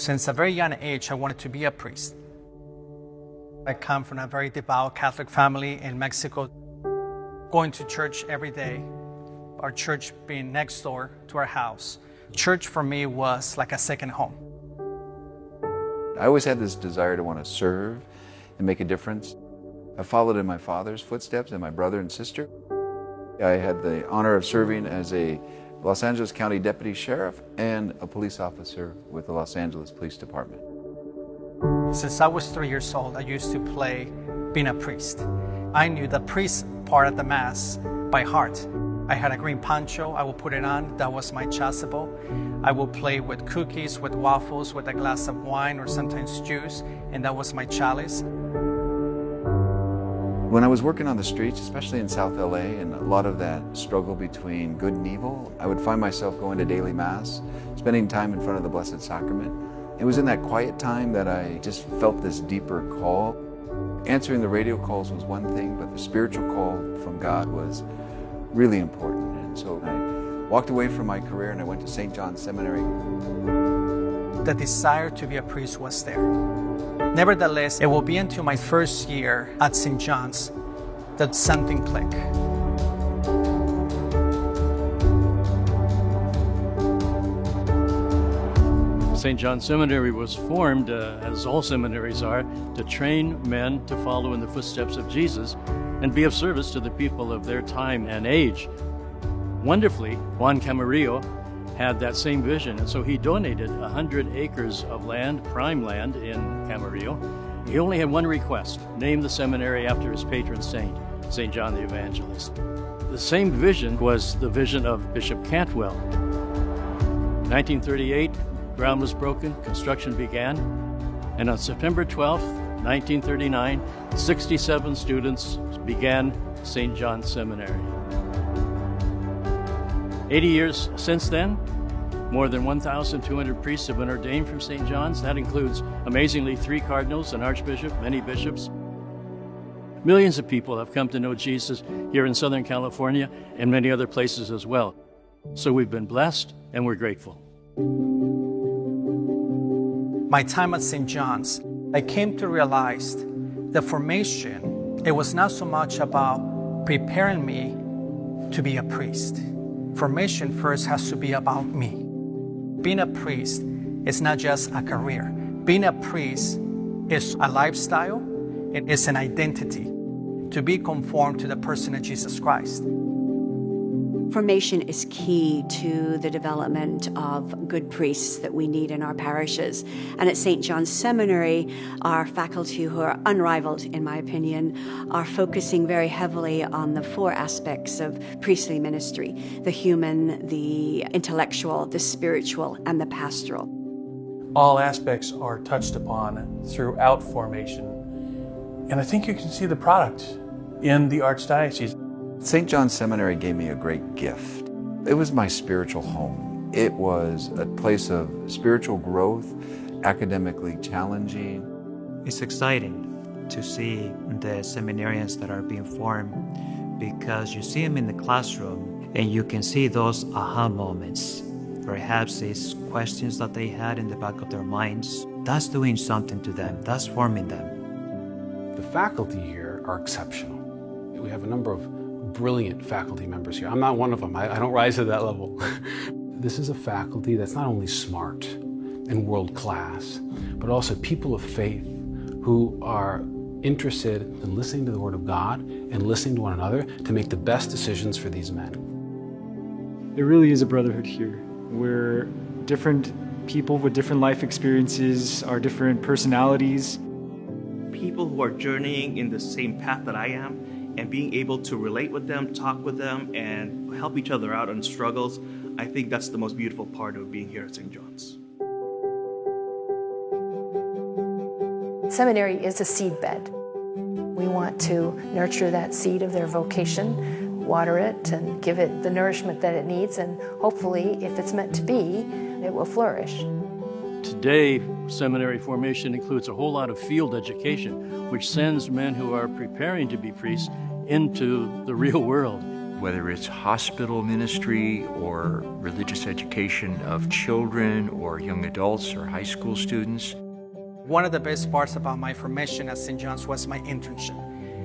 Since a very young age, I wanted to be a priest. I come from a very devout Catholic family in Mexico, going to church every day, our church being next door to our house. Church for me was like a second home. I always had this desire to want to serve and make a difference. I followed in my father's footsteps and my brother and sister. I had the honor of serving as a Los Angeles County Deputy Sheriff and a police officer with the Los Angeles Police Department. Since I was 3 years old, I used to play being a priest. I knew the priest part of the Mass by heart. I had a green poncho, I would put it on, that was my chasuble. I would play with cookies, with waffles, with a glass of wine or sometimes juice, and that was my chalice. When I was working on the streets, especially in South LA, and a lot of that struggle between good and evil, I would find myself going to daily Mass, spending time in front of the Blessed Sacrament. It was in that quiet time that I just felt this deeper call. Answering the radio calls was one thing, but the spiritual call from God was really important. And so I walked away from my career and I went to St. John's Seminary. The desire to be a priest was there. Nevertheless, it will be until my first year at St. John's that something clicked. St. John's Seminary was formed, as all seminaries are, to train men to follow in the footsteps of Jesus and be of service to the people of their time and age. Wonderfully, Juan Camarillo had that same vision, and so he donated 100 acres of land, prime land in Camarillo. He only had one request: name the seminary after his patron saint, St. John the Evangelist. The same vision was the vision of Bishop Cantwell. 1938, ground was broken, construction began, and on September 12th, 1939, 67 students began St. John's Seminary. 80 years since then, more than 1,200 priests have been ordained from St. John's. That includes, amazingly, 3 cardinals, an archbishop, many bishops. Millions of people have come to know Jesus here in Southern California and many other places as well. So we've been blessed and we're grateful. My time at St. John's, I came to realize the formation, it was not so much about preparing me to be a priest. Formation first has to be about me. Being a priest is not just a career. Being a priest is a lifestyle. It is an identity to be conformed to the person of Jesus Christ. Formation is key to the development of good priests that we need in our parishes. And at St. John's Seminary, our faculty, who are unrivaled in my opinion, are focusing very heavily on the 4 aspects of priestly ministry: the human, the intellectual, the spiritual, and the pastoral. All aspects are touched upon throughout formation. And I think you can see the product in the Archdiocese. St. John's Seminary gave me a great gift. It was my spiritual home. It was a place of spiritual growth, academically challenging. It's exciting to see the seminarians that are being formed, because you see them in the classroom and you can see those aha moments. Perhaps it's questions that they had in the back of their minds. That's doing something to them. That's forming them. The faculty here are exceptional. We have a number of brilliant faculty members here. I'm not one of them. I don't rise to that level. This is a faculty that's not only smart and world class, but also people of faith who are interested in listening to the Word of God and listening to one another to make the best decisions for these men. There really is a brotherhood here, where different people with different life experiences, our different personalities. People who are journeying in the same path that I am, and being able to relate with them, talk with them, and help each other out on struggles, I think that's the most beautiful part of being here at St. John's. Seminary is a seed bed. We want to nurture that seed of their vocation, water it, and give it the nourishment that it needs, and hopefully, if it's meant to be, it will flourish. Today, seminary formation includes a whole lot of field education, which sends men who are preparing to be priests into the real world. whether it's hospital ministry or religious education of children or young adults or high school students. One of the best parts about my formation at St. John's was my internship.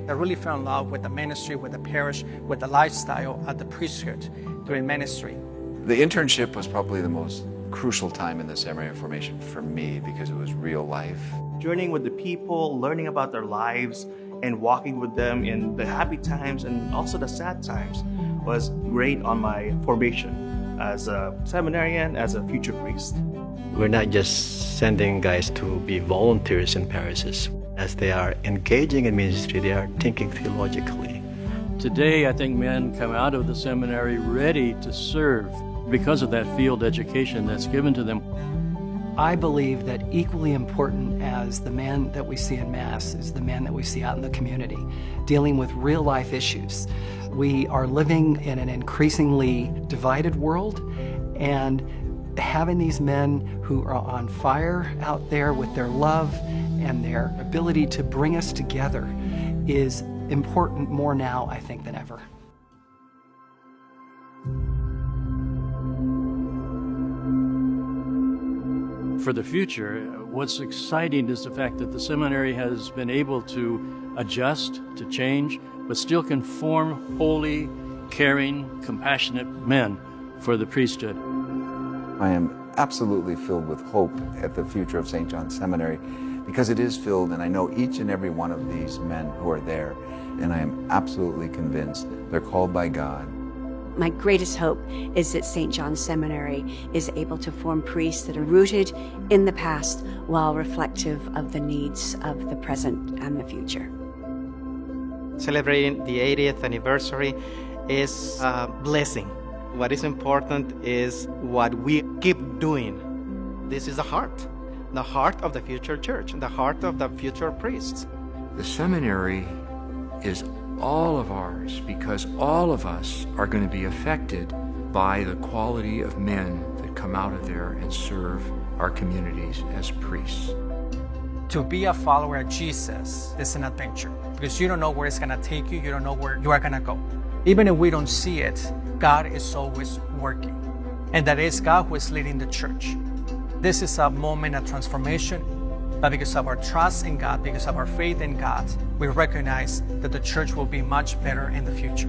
I really fell in love with the ministry, with the parish, with the lifestyle of the priesthood during ministry. The internship was probably the most crucial time in the seminary formation for me because it was real life. Journeying with the people, learning about their lives, and walking with them in the happy times and also the sad times was great on my formation as a seminarian, as a future priest. We're not just sending guys to be volunteers in parishes. As they are engaging in ministry, they are thinking theologically. Today, I think men come out of the seminary ready to serve because of that field education that's given to them. I believe that equally important as the man that we see in Mass is the man that we see out in the community, dealing with real life issues. We are living in an increasingly divided world, and having these men who are on fire out there with their love and their ability to bring us together is important more now, I think, than ever. For the future, what's exciting is the fact that the seminary has been able to adjust, to change, but still can form holy, caring, compassionate men for the priesthood. I am absolutely filled with hope at the future of St. John's Seminary because it is filled, and I know each and every one of these men who are there, and I am absolutely convinced they're called by God. My greatest hope is that St. John's Seminary is able to form priests that are rooted in the past while reflective of the needs of the present and the future. Celebrating the 80th anniversary is a blessing. What is important is what we keep doing. This is the heart of the future church, the heart of the future priests. The seminary is all of ours because all of us are going to be affected by the quality of men that come out of there and serve our communities as priests. To be a follower of Jesus is an adventure because you don't know where it's going to take you, you don't know where you are going to go. Even if we don't see it, God is always working. And that is God who is leading the church. This is a moment of transformation, but because of our trust in God, because of our faith in God, we recognize that the church will be much better in the future.